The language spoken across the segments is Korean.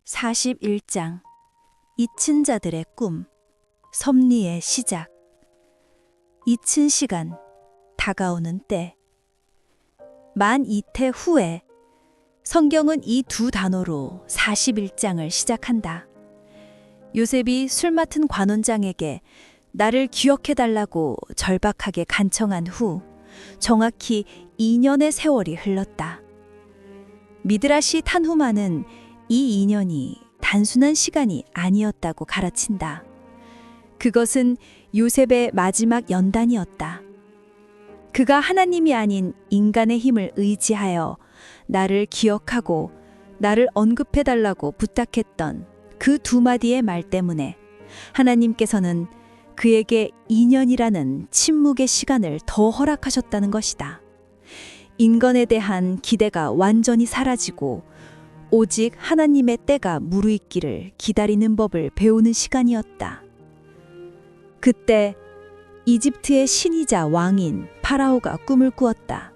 41장 잊힌 자들의 꿈, 섭리의 시작. 잊힌 시간, 다가오는 때. 만 이태 후에 성경은 이 두 단어로 41장을 시작한다. 요셉이 술 맡은 관원장에게 나를 기억해달라고 절박하게 간청한 후 정확히 2년의 세월이 흘렀다. 미드라시 탄후마는 이 2년이 단순한 시간이 아니었다고 가르친다. 그것은 요셉의 마지막 연단이었다. 그가 하나님이 아닌 인간의 힘을 의지하여 나를 기억하고 나를 언급해달라고 부탁했던 그 두 마디의 말 때문에 하나님께서는 그에게 2년이라는 침묵의 시간을 더 허락하셨다는 것이다. 인간에 대한 기대가 완전히 사라지고 오직 하나님의 때가 무르익기를 기다리는 법을 배우는 시간이었다. 그때 이집트의 신이자 왕인 파라오가 꿈을 꾸었다.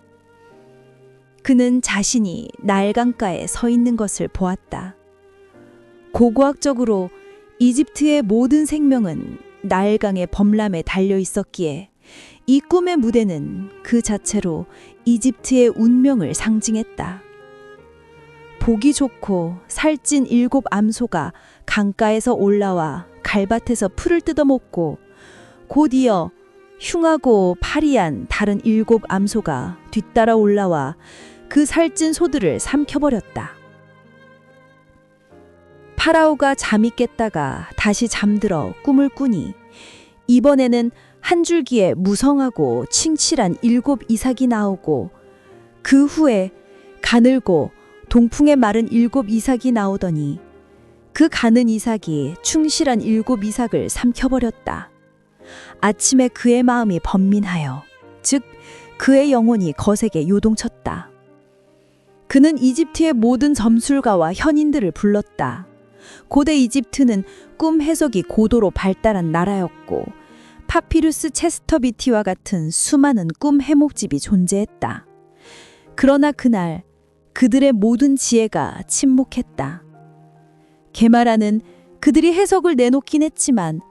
그는 자신이 나일강가에 서 있는 것을 보았다. 고고학적으로 이집트의 모든 생명은 나일강의 범람에 달려 있었기에 이 꿈의 무대는 그 자체로 이집트의 운명을 상징했다. 보기 좋고 살찐 7 암소가 강가에서 올라와 갈밭에서 풀을 뜯어먹고 곧이어 흉하고 파리한 다른 7 암소가 뒤따라 올라와 그 살찐 소들을 삼켜버렸다. 파라오가 잠이 깼다가 다시 잠들어 꿈을 꾸니 이번에는 한 줄기에 무성하고 칭칠한 7 이삭이 나오고 그 후에 가늘고 동풍에 마른 7 이삭이 나오더니 그 가는 이삭이 충실한 7 이삭을 삼켜버렸다. 아침에 그의 마음이 번민하여 즉 그의 영혼이 거세게 요동쳤다. 그는 이집트의 모든 점술가와 현인들을 불렀다. 고대 이집트는 꿈 해석이 고도로 발달한 나라였고 파피루스 체스터비티와 같은 수많은 꿈 해목집이 존재했다. 그러나 그날 그들의 모든 지혜가 침묵했다. 게마라는 그들이 해석을 내놓긴 했지만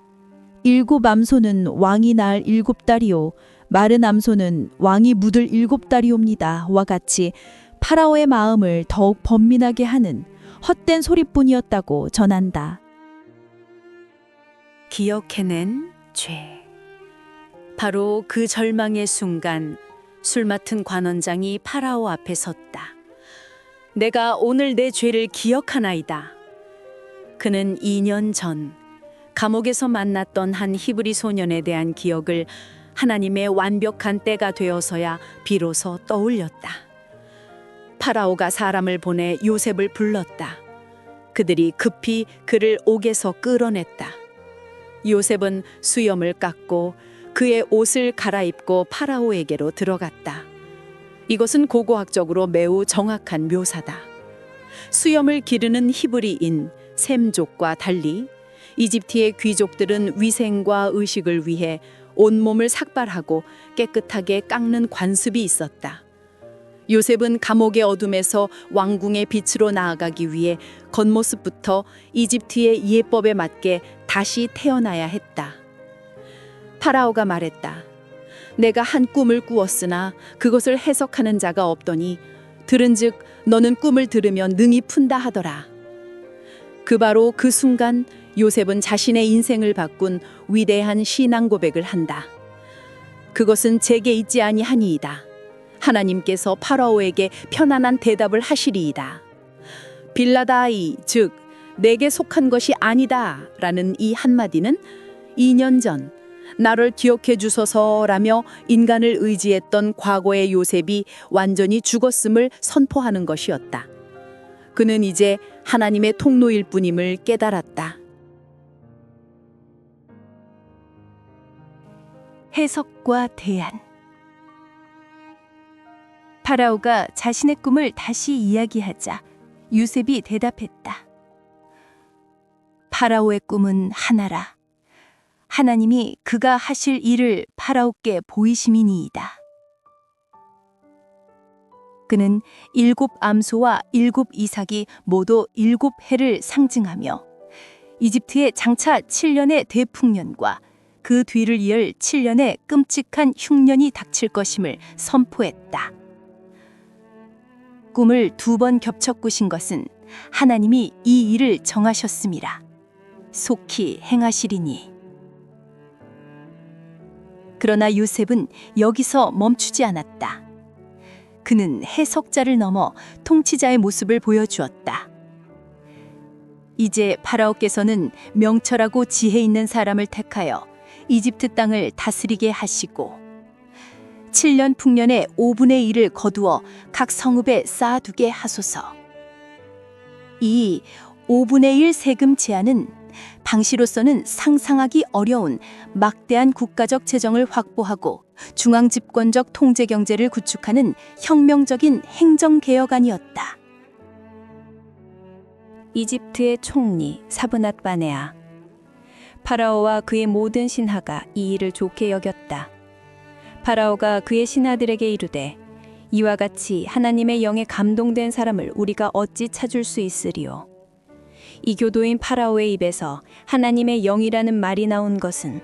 7 암소는 왕이 낳을 7달이요 마른 암소는 왕이 묻을 7달이옵니다 와 같이 파라오의 마음을 더욱 번민하게 하는 헛된 소리뿐이었다고 전한다. 기억해낸 죄. 바로 그 절망의 순간 술 맡은 관원장이 파라오 앞에 섰다. 내가 오늘 내 죄를 기억하나이다. 그는 2년 전 감옥에서 만났던 한 히브리 소년에 대한 기억을 하나님의 완벽한 때가 되어서야 비로소 떠올렸다. 파라오가 사람을 보내 요셉을 불렀다. 그들이 급히 그를 옥에서 끌어냈다. 요셉은 수염을 깎고 그의 옷을 갈아입고 파라오에게로 들어갔다. 이것은 고고학적으로 매우 정확한 묘사다. 수염을 기르는 히브리인 셈족과 달리 이집트의 귀족들은 위생과 의식을 위해 온몸을 삭발하고 깨끗하게 깎는 관습이 있었다. 요셉은 감옥의 어둠에서 왕궁의 빛으로 나아가기 위해 겉모습부터 이집트의 예법에 맞게 다시 태어나야 했다. 파라오가 말했다. 내가 한 꿈을 꾸었으나 그것을 해석하는 자가 없더니 들은즉 너는 꿈을 들으면 능히 푼다 하더라. 바로 그 순간 요셉은 자신의 인생을 바꾼 위대한 신앙 고백을 한다. 그것은 제게 있지 아니하니이다. 하나님께서 파라오에게 편안한 대답을 하시리이다. 빌라다이 즉 내게 속한 것이 아니다 라는 이 한마디는 2년 전 나를 기억해 주소서라며 인간을 의지했던 과거의 요셉이 완전히 죽었음을 선포하는 것이었다. 그는 이제 하나님의 통로일 뿐임을 깨달았다. 해석과 대안. 파라오가 자신의 꿈을 다시 이야기하자 요셉이 대답했다. 파라오의 꿈은 하나라. 하나님이 그가 하실 일을 파라오께 보이심이니이다. 그는 7 암소와 7 이삭이 모두 7 해를 상징하며 이집트의 장차 7년의 대풍년과 그 뒤를 이을 7년의 끔찍한 흉년이 닥칠 것임을 선포했다. 꿈을 2번 겹쳐 꾸신 것은 하나님이 이 일을 정하셨음이라. 속히 행하시리니. 그러나 요셉은 여기서 멈추지 않았다. 그는 해석자를 넘어 통치자의 모습을 보여주었다. 이제 파라오께서는 명철하고 지혜 있는 사람을 택하여 이집트 땅을 다스리게 하시고 7년 풍년의 5분의 1을 거두어 각 성읍에 쌓아두게 하소서. 이 5분의 1 세금 제한은 당시로서는 상상하기 어려운 막대한 국가적 재정을 확보하고 중앙 집권적 통제 경제를 구축하는 혁명적인 행정개혁안이었다. 이집트의 총리 사브낫 바네아. 파라오와 그의 모든 신하가 이 일을 좋게 여겼다. 파라오가 그의 신하들에게 이르되 이와 같이 하나님의 영에 감동된 사람을 우리가 어찌 찾을 수 있으리요. 이 교도인 파라오의 입에서 하나님의 영이라는 말이 나온 것은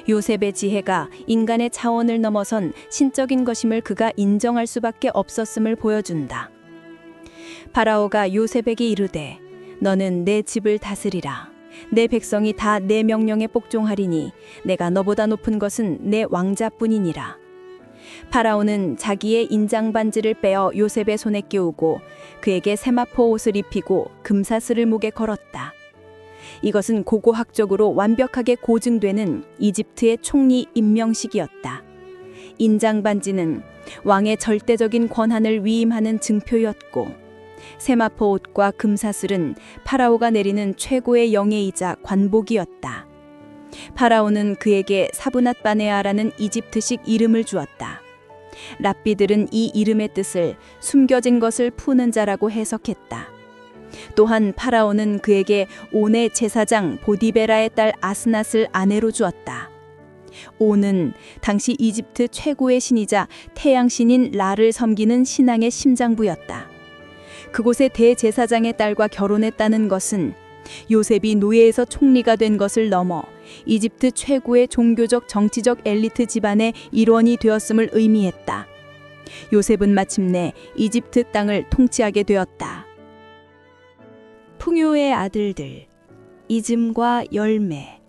요셉의 지혜가 인간의 차원을 넘어선 신적인 것임을 그가 인정할 수밖에 없었음을 보여준다. 파라오가 요셉에게 이르되 너는 내 집을 다스리라. 내 백성이 다 내 명령에 복종하리니 내가 너보다 높은 것은 내 왕자뿐이니라. 파라오는 자기의 인장 반지를 빼어 요셉의 손에 끼우고 그에게 세마포 옷을 입히고 금사슬을 목에 걸었다. 이것은 고고학적으로 완벽하게 고증되는 이집트의 총리 임명식이었다. 인장 반지는 왕의 절대적인 권한을 위임하는 증표였고 세마포 옷과 금사슬은 파라오가 내리는 최고의 영예이자 관복이었다. 파라오는 그에게 사브낫 바네아라는 이집트식 이름을 주었다. 랍비들은 이 이름의 뜻을 숨겨진 것을 푸는 자라고 해석했다. 또한 파라오는 그에게 온의 제사장 보디베라의 딸 아스낫을 아내로 주었다. 온은 당시 이집트 최고의 신이자 태양신인 라를 섬기는 신앙의 심장부였다. 그곳의 대제사장의 딸과 결혼했다는 것은 요셉이 노예에서 총리가 된 것을 넘어 이집트 최고의 종교적 정치적 엘리트 집안의 일원이 되었음을 의미했다. 요셉은 마침내 이집트 땅을 통치하게 되었다. 풍요의 아들들, 이즘과 열매.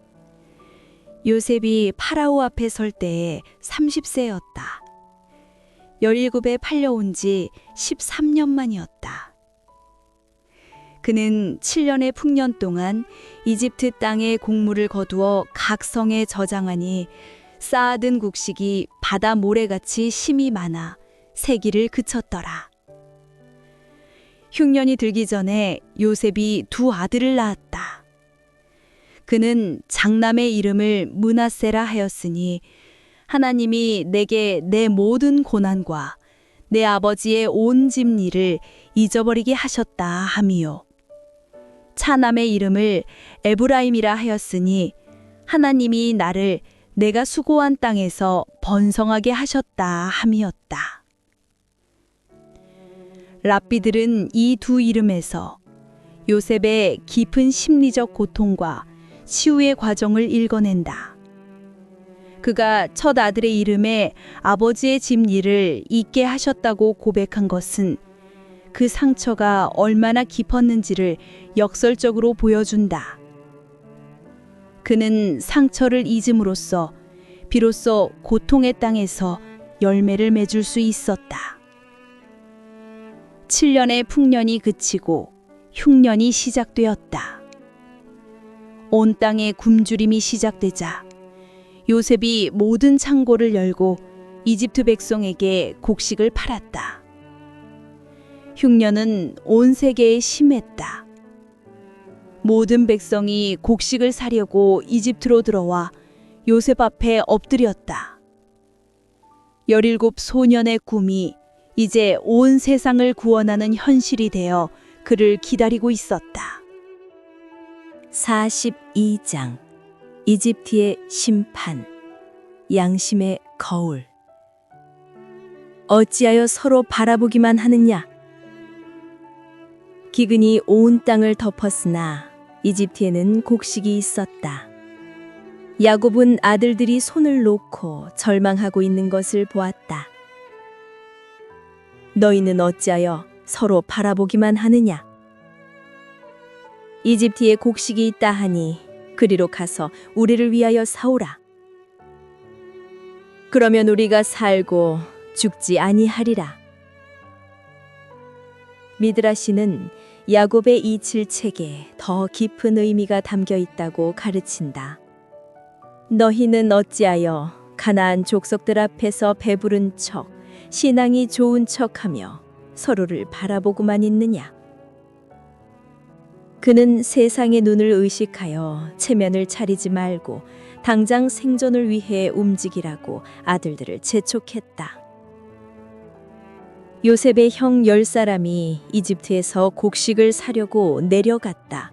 요셉이 파라오 앞에 설 때에 30세였다. 17에 팔려온 지 13년 만이었다. 그는 7년의 풍년 동안 이집트 땅의 곡물을 거두어 각 성에 저장하니 쌓아둔 곡식이 바다 모래같이 심이 많아 세기를 그쳤더라. 흉년이 들기 전에 요셉이 2 아들을 낳았다. 그는 장남의 이름을 므낫세라 하였으니 하나님이 내게 내 모든 고난과 내 아버지의 온 집 일을 잊어버리게 하셨다 함이요. 차남의 이름을 에브라임이라 하였으니 하나님이 나를 내가 수고한 땅에서 번성하게 하셨다 함이었다. 랍비들은 이 2 이름에서 요셉의 깊은 심리적 고통과 치유의 과정을 읽어낸다. 그가 첫 아들의 이름에 아버지의 집 일을 잊게 하셨다고 고백한 것은 그 상처가 얼마나 깊었는지를 역설적으로 보여준다. 그는 상처를 잊음으로써 비로소 고통의 땅에서 열매를 맺을 수 있었다. 7년의 풍년이 그치고 흉년이 시작되었다. 온 땅에 굶주림이 시작되자 요셉이 모든 창고를 열고 이집트 백성에게 곡식을 팔았다. 흉년은 온 세계에 심했다. 모든 백성이 곡식을 사려고 이집트로 들어와 요셉 앞에 엎드렸다. 17 소년의 꿈이 이제 온 세상을 구원하는 현실이 되어 그를 기다리고 있었다. 42장 이집트의 심판, 양심의 거울. 어찌하여 서로 바라보기만 하느냐? 기근이 온 땅을 덮었으나 이집트에는 곡식이 있었다. 야곱은 아들들이 손을 놓고 절망하고 있는 것을 보았다. 너희는 어찌하여 서로 바라보기만 하느냐? 이집트에 곡식이 있다 하니 그리로 가서 우리를 위하여 사오라. 그러면 우리가 살고 죽지 아니하리라. 미드라시는 야곱의 이 질책에 더 깊은 의미가 담겨 있다고 가르친다. 너희는 어찌하여 가나안 족속들 앞에서 배부른 척, 신앙이 좋은 척하며 서로를 바라보고만 있느냐? 그는 세상의 눈을 의식하여 체면을 차리지 말고 당장 생존을 위해 움직이라고 아들들을 재촉했다. 요셉의 형 10사람이 이집트에서 곡식을 사려고 내려갔다.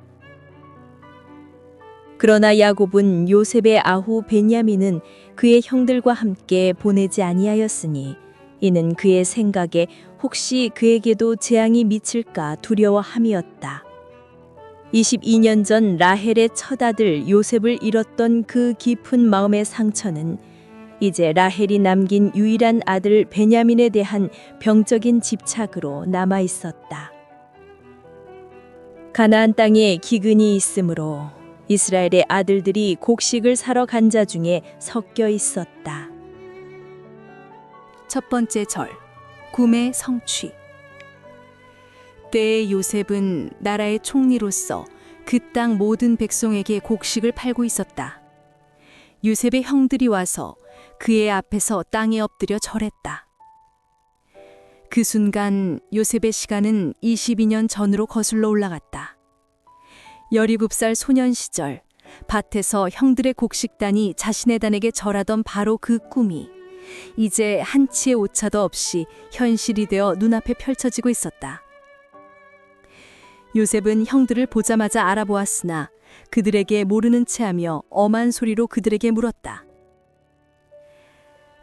그러나 야곱은 요셉의 아후 베냐민은 그의 형들과 함께 보내지 아니하였으니 이는 그의 생각에 혹시 그에게도 재앙이 미칠까 두려워함이었다. 22년 전 라헬의 첫아들 요셉을 잃었던 그 깊은 마음의 상처는 이제 라헬이 남긴 유일한 아들 베냐민에 대한 병적인 집착으로 남아 있었다. 가나안 땅에 기근이 있으므로 이스라엘의 아들들이 곡식을 사러 간 자 중에 섞여 있었다. 첫 번째 절, 꿈의 성취. 때에 요셉은 나라의 총리로서 그 땅 모든 백성에게 곡식을 팔고 있었다. 요셉의 형들이 와서 그의 앞에서 땅에 엎드려 절했다. 그 순간 요셉의 시간은 22년 전으로 거슬러 올라갔다. 17살 소년 시절 밭에서 형들의 곡식단이 자신의 단에게 절하던 바로 그 꿈이 이제 한치의 오차도 없이 현실이 되어 눈앞에 펼쳐지고 있었다. 요셉은 형들을 보자마자 알아보았으나 그들에게 모르는 체하며 엄한 소리로 그들에게 물었다.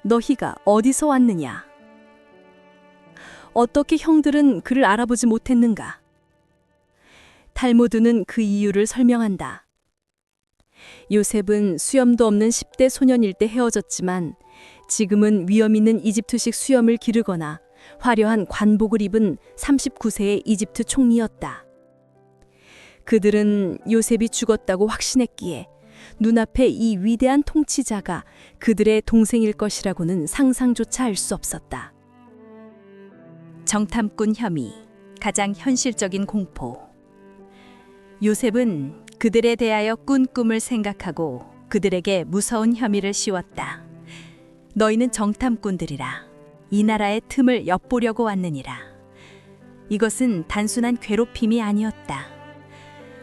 너희가 어디서 왔느냐? 어떻게 형들은 그를 알아보지 못했는가? 탈무드는 그 이유를 설명한다. 요셉은 수염도 없는 10대 소년일 때 헤어졌지만 지금은 위험 있는 이집트식 수염을 기르거나 화려한 관복을 입은 39세의 이집트 총리였다. 그들은 요셉이 죽었다고 확신했기에 눈앞에 이 위대한 통치자가 그들의 동생일 것이라고는 상상조차 할 수 없었다. 정탐꾼 혐의, 가장 현실적인 공포. 요셉은 그들에 대하여 꾼 꿈을 생각하고 그들에게 무서운 혐의를 씌웠다. 너희는 정탐꾼들이라 이 나라의 틈을 엿보려고 왔느니라. 이것은 단순한 괴롭힘이 아니었다.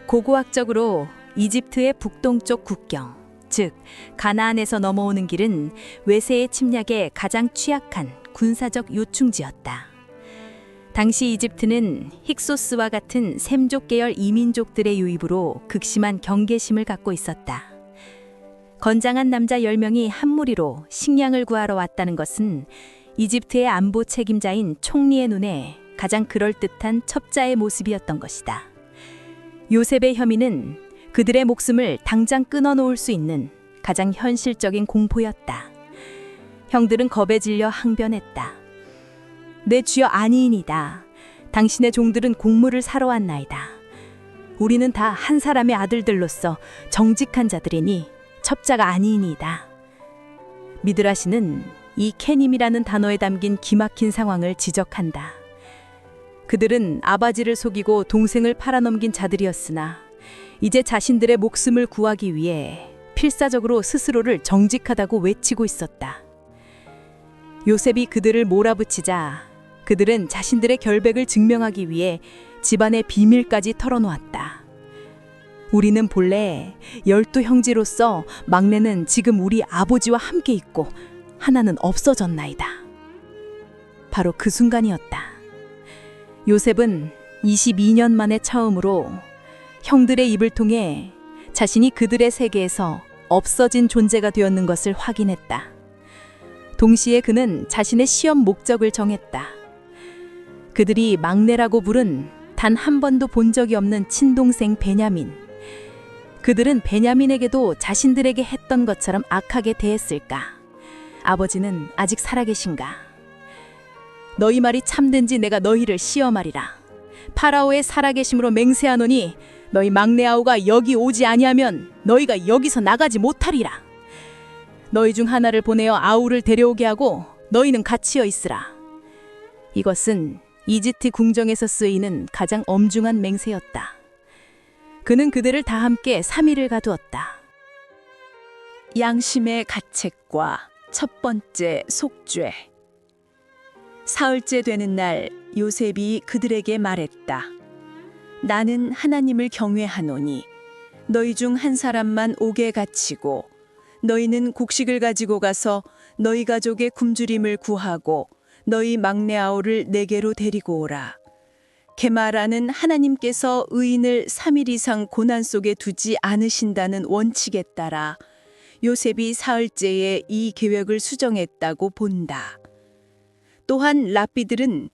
고고학적으로 이집트의 북동쪽 국경, 즉 가나안에서 넘어오는 길은 외세의 침략에 가장 취약한 군사적 요충지였다. 당시 이집트는 힉소스와 같은 셈족 계열 이민족들의 유입으로 극심한 경계심을 갖고 있었다. 건장한 남자 10명이 한 무리로 식량을 구하러 왔다는 것은 이집트의 안보 책임자인 총리의 눈에 가장 그럴듯한 첩자의 모습이었던 것이다. 요셉의 혐의는 그들의 목숨을 당장 끊어놓을 수 있는 가장 현실적인 공포였다. 형들은 겁에 질려 항변했다. 내 주여 아니이니다. 당신의 종들은 곡물을 사러 왔나이다. 우리는 다 한 사람의 아들들로서 정직한 자들이니 첩자가 아니이니다. 미드라시는 이 캐님이라는 단어에 담긴 기막힌 상황을 지적한다. 그들은 아버지를 속이고 동생을 팔아넘긴 자들이었으나 이제 자신들의 목숨을 구하기 위해 필사적으로 스스로를 정직하다고 외치고 있었다. 요셉이 그들을 몰아붙이자 그들은 자신들의 결백을 증명하기 위해 집안의 비밀까지 털어놓았다. 우리는 본래 12형제로서 막내는 지금 우리 아버지와 함께 있고 하나는 없어졌나이다. 바로 그 순간이었다. 요셉은 22년 만에 처음으로 형들의 입을 통해 자신이 그들의 세계에서 없어진 존재가 되었는 것을 확인했다. 동시에 그는 자신의 시험 목적을 정했다. 그들이 막내라고 부른 단 한 번도 본 적이 없는 친동생 베냐민. 그들은 베냐민에게도 자신들에게 했던 것처럼 악하게 대했을까? 아버지는 아직 살아계신가? 너희 말이 참된지 내가 너희를 시험하리라. 파라오의 살아계심으로 맹세하노니 너희 막내 아우가 여기 오지 아니하면 너희가 여기서 나가지 못하리라. 너희 중 하나를 보내어 아우를 데려오게 하고 너희는 갇히어 있으라. 이것은 이집트 궁정에서 쓰이는 가장 엄중한 맹세였다. 그는 그들을 다 함께 3일을 가두었다. 양심의 가책과 첫 번째 속죄. 사흘째 되는 날 요셉이 그들에게 말했다. 나는 하나님을 경외하노니 너희 중 한 사람만 옥에 갇히고 너희는 곡식을 가지고 가서 너희 가족의 굶주림을 구하고 너희 막내 아우를 내게로 데리고 오라. 게마라는 하나님께서 의인을 3일 이상 고난 속에 두지 않으신다는 원칙에 따라 요셉이 사흘째에 이 계획을 수정했다고 본다. 또한 랍비들은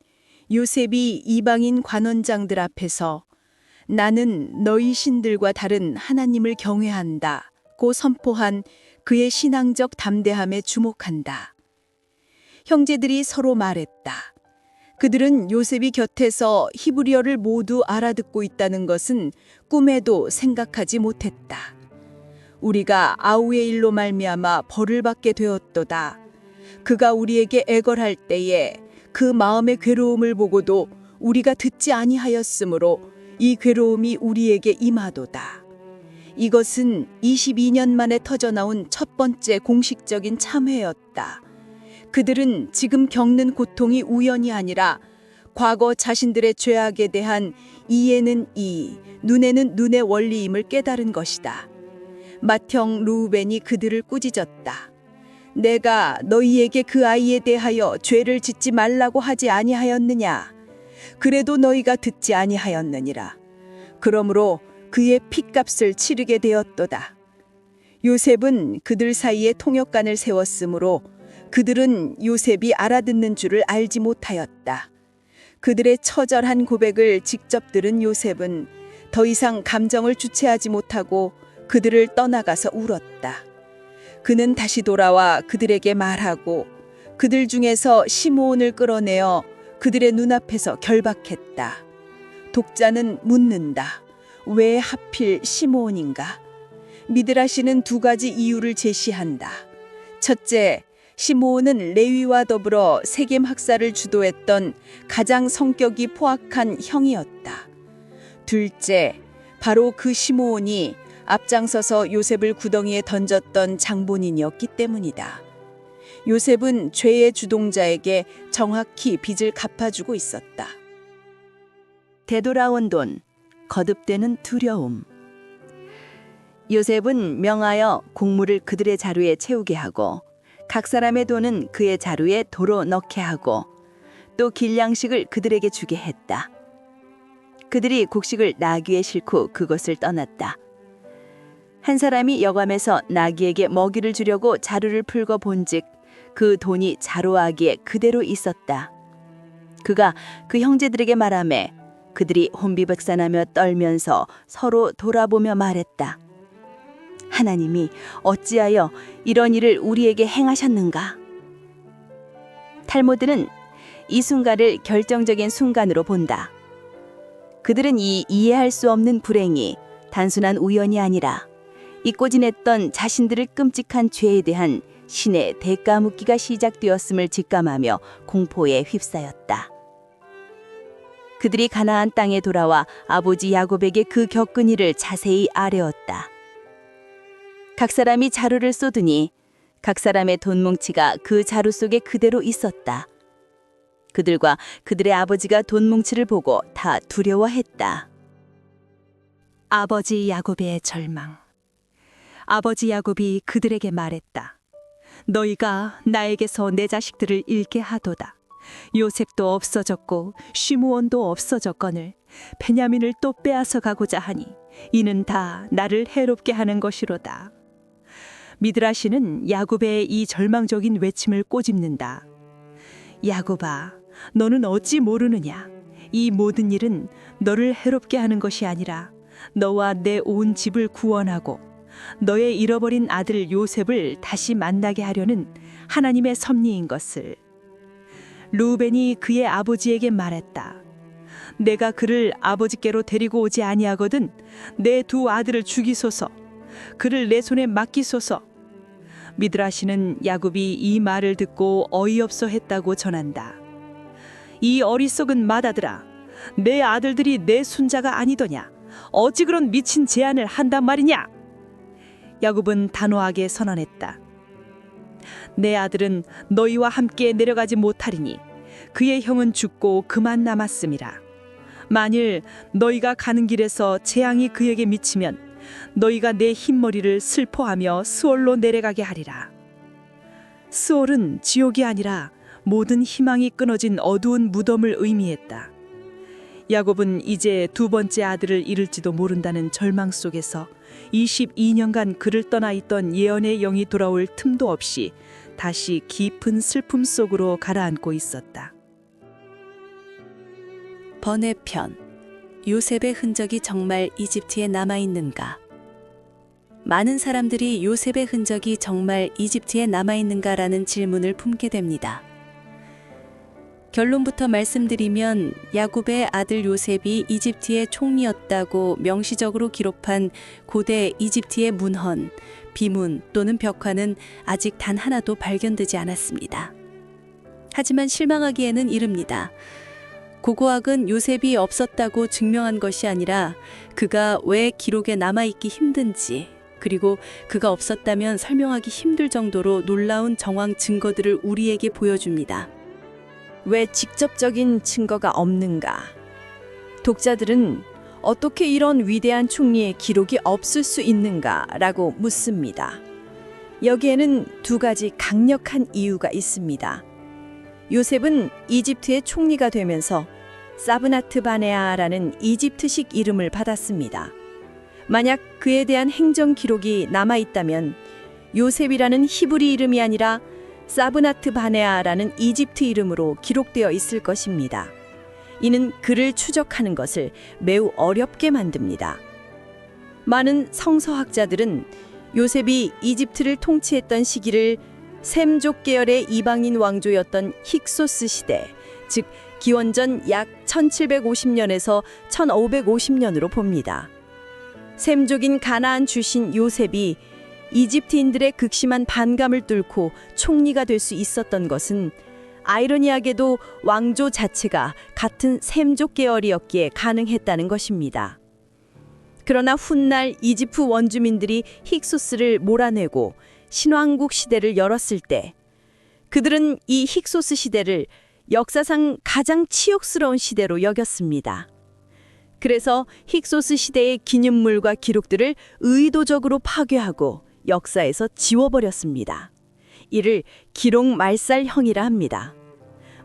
요셉이 이방인 관원장들 앞에서 나는 너희 신들과 다른 하나님을 경외한다고 선포한 그의 신앙적 담대함에 주목한다. 형제들이 서로 말했다. 그들은 요셉이 곁에서 히브리어를 모두 알아듣고 있다는 것은 꿈에도 생각하지 못했다. 우리가 아우의 일로 말미암아 벌을 받게 되었도다. 그가 우리에게 애걸할 때에 그 마음의 괴로움을 보고도 우리가 듣지 아니하였으므로 이 괴로움이 우리에게 임하도다. 이것은 22년 만에 터져나온 첫 번째 공식적인 참회였다. 그들은 지금 겪는 고통이 우연이 아니라 과거 자신들의 죄악에 대한 이에는 이, 눈에는 눈의 원리임을 깨달은 것이다. 맏형 르우벤이 그들을 꾸짖었다. 내가 너희에게 그 아이에 대하여 죄를 짓지 말라고 하지 아니하였느냐? 그래도 너희가 듣지 아니하였느니라. 그러므로 그의 핏값을 치르게 되었도다. 요셉은 그들 사이에 통역관을 세웠으므로 그들은 요셉이 알아듣는 줄을 알지 못하였다. 그들의 처절한 고백을 직접 들은 요셉은 더 이상 감정을 주체하지 못하고 그들을 떠나가서 울었다. 그는 다시 돌아와 그들에게 말하고 그들 중에서 시므온을 끌어내어 그들의 눈앞에서 결박했다. 독자는 묻는다. 왜 하필 시므온인가? 미드라시는 2가지 이유를 제시한다. 첫째, 시므온은 레위와 더불어 세겜 학살을 주도했던 가장 성격이 포악한 형이었다. 둘째, 바로 그 시므온이 앞장서서 요셉을 구덩이에 던졌던 장본인이었기 때문이다. 요셉은 죄의 주동자에게 정확히 빚을 갚아주고 있었다. 되돌아온 돈, 거듭되는 두려움. 요셉은 명하여 곡물을 그들의 자루에 채우게 하고 각 사람의 돈은 그의 자루에 도로 넣게 하고 또 길양식을 그들에게 주게 했다. 그들이 곡식을 나귀에 싣고 그곳을 떠났다. 한 사람이 여감에서 나귀에게 먹이를 주려고 자루를 풀고 본즉 그 돈이 자루아기에 그대로 있었다. 그가 그 형제들에게 말하매 그들이 혼비백산하며 떨면서 서로 돌아보며 말했다. 하나님이 어찌하여 이런 일을 우리에게 행하셨는가? 탈무드는 이 순간을 결정적인 순간으로 본다. 그들은 이 이해할 수 없는 불행이 단순한 우연이 아니라 잊고 지냈던 자신들의 끔찍한 죄에 대한 신의 대가 묻기가 시작되었음을 직감하며 공포에 휩싸였다. 그들이 가나안 땅에 돌아와 아버지 야곱에게 그 겪은 일을 자세히 아뢰었다. 각 사람이 자루를 쏟으니 각 사람의 돈뭉치가 그 자루 속에 그대로 있었다. 그들과 그들의 아버지가 돈뭉치를 보고 다 두려워했다. 아버지 야곱의 절망. 아버지 야곱이 그들에게 말했다. 너희가 나에게서 내 자식들을 잃게 하도다. 요셉도 없어졌고 시므온도 없어졌거늘 베냐민을 또 빼앗아 가고자 하니 이는 다 나를 해롭게 하는 것이로다. 미드라시는 야곱의 이 절망적인 외침을 꼬집는다. 야곱아, 너는 어찌 모르느냐? 이 모든 일은 너를 해롭게 하는 것이 아니라 너와 내 온 집을 구원하고 너의 잃어버린 아들 요셉을 다시 만나게 하려는 하나님의 섭리인 것을. 루벤이 그의 아버지에게 말했다. 내가 그를 아버지께로 데리고 오지 아니하거든 내 두 아들을 죽이소서. 그를 내 손에 맡기소서. 미드라시는 야곱이 이 말을 듣고 어이없어 했다고 전한다. 이 어리석은 맏아들아, 내 아들들이 내 손자가 아니더냐? 어찌 그런 미친 제안을 한단 말이냐? 야곱은 단호하게 선언했다. 내 아들은 너희와 함께 내려가지 못하리니 그의 형은 죽고 그만 남았음이라. 만일 너희가 가는 길에서 재앙이 그에게 미치면 너희가 내 흰머리를 슬퍼하며 스올로 내려가게 하리라. 스올은 지옥이 아니라 모든 희망이 끊어진 어두운 무덤을 의미했다. 야곱은 이제 두 번째 아들을 잃을지도 모른다는 절망 속에서 22년간 그를 떠나 있던 예언의 영이 돌아올 틈도 없이 다시 깊은 슬픔 속으로 가라앉고 있었다. 번외편. 요셉의 흔적이 정말 이집트에 남아있는가? 많은 사람들이 요셉의 흔적이 정말 이집트에 남아있는가라는 질문을 품게 됩니다. 결론부터 말씀드리면 야곱의 아들 요셉이 이집트의 총리였다고 명시적으로 기록한 고대 이집트의 문헌, 비문 또는 벽화는 아직 단 하나도 발견되지 않았습니다. 하지만 실망하기에는 이릅니다. 고고학은 요셉이 없었다고 증명한 것이 아니라 그가 왜 기록에 남아있기 힘든지, 그리고 그가 없었다면 설명하기 힘들 정도로 놀라운 정황 증거들을 우리에게 보여줍니다. 왜 직접적인 증거가 없는가? 독자들은 어떻게 이런 위대한 총리의 기록이 없을 수 있는가라고 묻습니다. 여기에는 두 가지 강력한 이유가 있습니다. 요셉은 이집트의 총리가 되면서 사브나트 바네아라는 이집트식 이름을 받았습니다. 만약 그에 대한 행정 기록이 남아있다면 요셉이라는 히브리 이름이 아니라 사브나트 바네아라는 이집트 이름으로 기록되어 있을 것입니다. 이는 그를 추적하는 것을 매우 어렵게 만듭니다. 많은 성서학자들은 요셉이 이집트를 통치했던 시기를 셈족 계열의 이방인 왕조였던 힉소스 시대, 즉 기원전 약 1750년에서 1550년으로 봅니다. 셈족인 가나안 출신 요셉이 이집트인들의 극심한 반감을 뚫고 총리가 될 수 있었던 것은 아이러니하게도 왕조 자체가 같은 셈족 계열이었기에 가능했다는 것입니다. 그러나 훗날 이집트 원주민들이 힉소스를 몰아내고 신왕국 시대를 열었을 때 그들은 이 힉소스 시대를 역사상 가장 치욕스러운 시대로 여겼습니다. 그래서 힉소스 시대의 기념물과 기록들을 의도적으로 파괴하고 역사에서 지워버렸습니다. 이를 기록 말살형이라 합니다.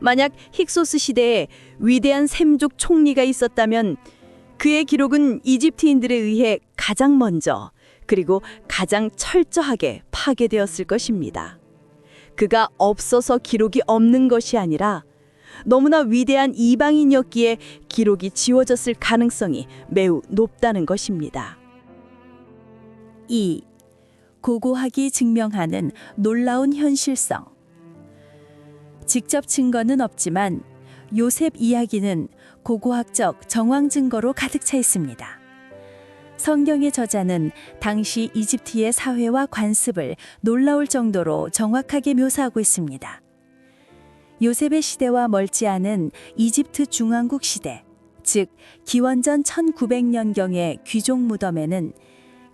만약 힉소스 시대에 위대한 셈족 총리가 있었다면 그의 기록은 이집트인들에 의해 가장 먼저 그리고 가장 철저하게 파괴되었을 것입니다. 그가 없어서 기록이 없는 것이 아니라 너무나 위대한 이방인이었기에 기록이 지워졌을 가능성이 매우 높다는 것입니다. 2. 고고학이 증명하는 놀라운 현실성. 직접 증거는 없지만 요셉 이야기는 고고학적 정황 증거로 가득 차 있습니다. 성경의 저자는 당시 이집트의 사회와 관습을 놀라울 정도로 정확하게 묘사하고 있습니다. 요셉의 시대와 멀지 않은 이집트 중왕국 시대, 즉 기원전 1900년경의 귀족 무덤에는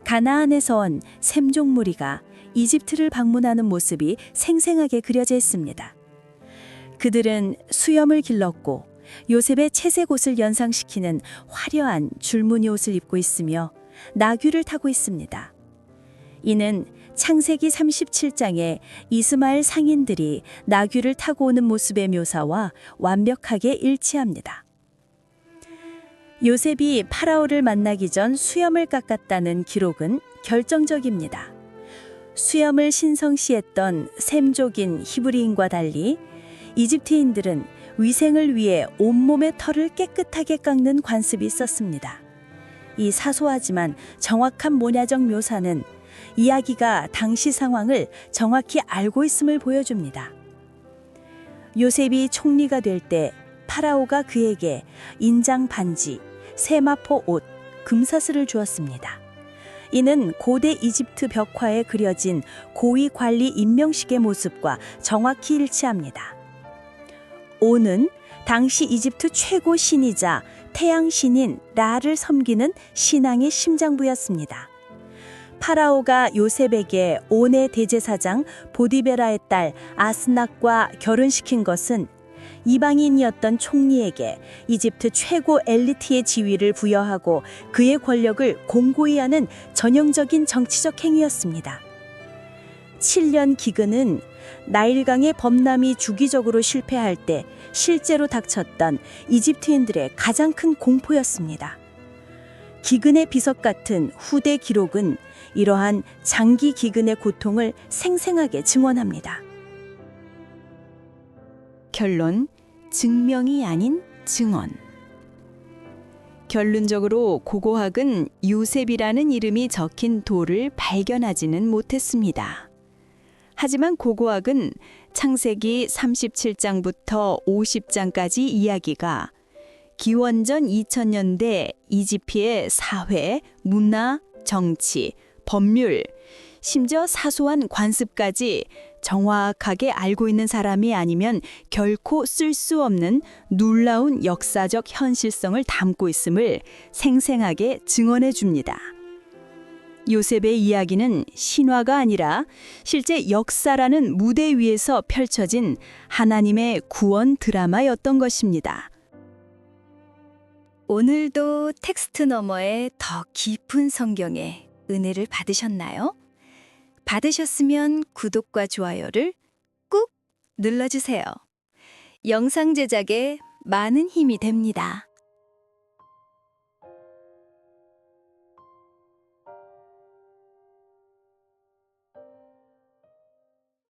가나안에서 온 셈족 무리가 이집트를 방문하는 모습이 생생하게 그려져 있습니다. 그들은 수염을 길렀고 요셉의 채색 옷을 연상시키는 화려한 줄무늬 옷을 입고 있으며 나귀를 타고 있습니다. 이는 창세기 37장에 이스마엘 상인들이 나귀를 타고 오는 모습의 묘사와 완벽하게 일치합니다. 요셉이 파라오를 만나기 전 수염을 깎았다는 기록은 결정적입니다. 수염을 신성시했던 셈족인 히브리인과 달리 이집트인들은 위생을 위해 온몸의 털을 깨끗하게 깎는 관습이 있었습니다. 이 사소하지만 정확한 문화적 묘사는 이야기가 당시 상황을 정확히 알고 있음을 보여줍니다. 요셉이 총리가 될 때 파라오가 그에게 인장 반지, 세마포 옷, 금사슬을 주었습니다. 이는 고대 이집트 벽화에 그려진 고위 관리 임명식의 모습과 정확히 일치합니다. 오는 당시 이집트 최고 신이자 태양 신인 라를 섬기는 신앙의 심장부였습니다. 파라오가 요셉에게 온의 대제사장 보디베라의 딸 아스낙과 결혼시킨 것은 이방인이었던 총리에게 이집트 최고 엘리트의 지위를 부여하고 그의 권력을 공고히 하는 전형적인 정치적 행위였습니다. 7년 기근은 나일강의 범람이 주기적으로 실패할 때 실제로 닥쳤던 이집트인들의 가장 큰 공포였습니다. 기근의 비석 같은 후대 기록은 이러한 장기 기근의 고통을 생생하게 증언합니다. 결론, 증명이 아닌 증언. 결론적으로 고고학은 요셉이라는 이름이 적힌 돌을 발견하지는 못했습니다. 하지만 고고학은 창세기 37장부터 50장까지 이야기가 기원전 2000년대 이집트의 사회, 문화, 정치, 법률, 심지어 사소한 관습까지 정확하게 알고 있는 사람이 아니면 결코 쓸 수 없는 놀라운 역사적 현실성을 담고 있음을 생생하게 증언해 줍니다. 요셉의 이야기는 신화가 아니라 실제 역사라는 무대 위에서 펼쳐진 하나님의 구원 드라마였던 것입니다. 오늘도 텍스트 너머의 더 깊은 성경의 은혜를 받으셨나요? 받으셨으면 구독과 좋아요를 꾹 눌러주세요. 영상 제작에 많은 힘이 됩니다.